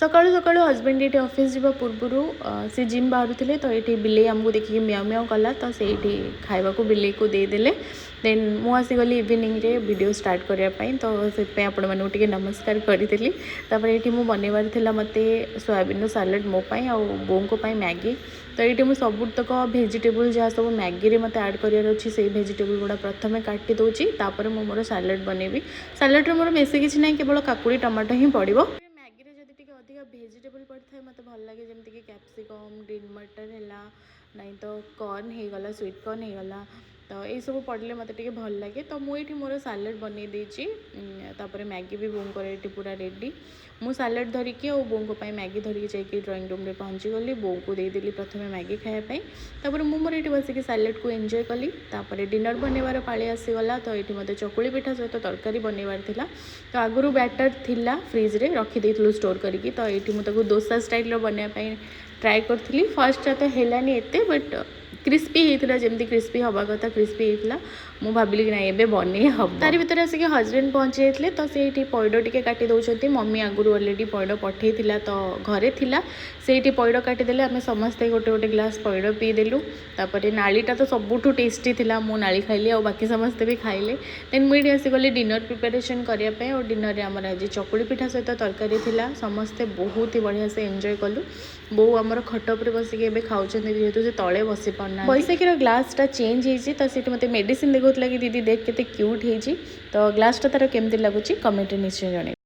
सकाळु सकाळु husband ये office जावा पूर्वर से gym बाहर थे तो ये बिले आमको देखिए म्याऊ म्याऊ कला तो से खावा को बिले को देदेले देन मु आसीगली इवनिंग रे वीडियो स्टार्ट करने तो से आपण मानक नमस्कार करी ये मुझे बनवार था मत सोयाबीन सालाड मोपाई आ बों को मैगी तो ये मुझे सबुतक भेजिटेबल जहाँ सब मैगी मत ऐड करार अच्छी से भेजिटेबल गुड़ा प्रथम काटी दूची तापर मु मोर सालाड बनैबी सालाड मोर बेसी किसी ना केवल काकुड़ी टमाटो ही पड़ो मैगी रे जदि टिके अधिक भेजिटेबल पड़ता है मत भल लगे जमीक कि कैप्सिकम ग्रीन मटर है नहीं तो कॉर्न हो गला स्वीट कॉर्न हो गला तो ये सब पड़े मत टे भल लगे तो मुझे मोर सालाड बनई देपर मैगी भी बोंकर ये पूरा रेडी मु सालाड धरिकी और बों को मैगी धरिकी जाकि ड्राइंग रूम में पहुँची गली बों को देदेली प्रथम मैगी खायापी तापर मुझे ये बसिक सालाड को एंजॉय कली तापर डिनर बनवार पाली आसीगला तो ये मत चकुली पिठा सहित तरकारी बनवार था तो आगुरी बैटर थिला फ्रिज रे रखी स्टोर करके तो ये मुझे डोसा स्टाइल बनवाई ट्राए करी फर्स्ट तो है एते बट क्रिस्पी होता जमी क्रिस्पी हवा कथा क्रिस्पी होता मुझे भाविली कि ना ये बन हम तार भर आसिक हजबैंड पहुँची जाते तो से पैड टी काटी दौरान मम्मी आगुरी अलरेडी पैड पठे तो घरे थिला से पैड काटिदेले आम समस्ते गोटे गोटे ग्लास पैड पीदेलु तापर नालीटा तो सबुठ टेस्टी थिला मु नाली खाइली और बाकी समस्ते भी खाइले देन मुझे आसीगली डिनर प्रिपेरेसन करने और डिनर में आमर आज चकुली पिठा सहित तरकारी थिला समस्ते बहुत ही बढ़िया से एंजॉय कलु बो आमर खट उपर बसिक खाऊँ जेहेतु से तले बसी पाना बैसाखीर ग्लासटा चेंज होती तो सीट मत मेडिसिन देखा कि दीदी देख के क्यूट होती तो ग्लासटा तार केमती लगुच कमेंट निश्चय जन।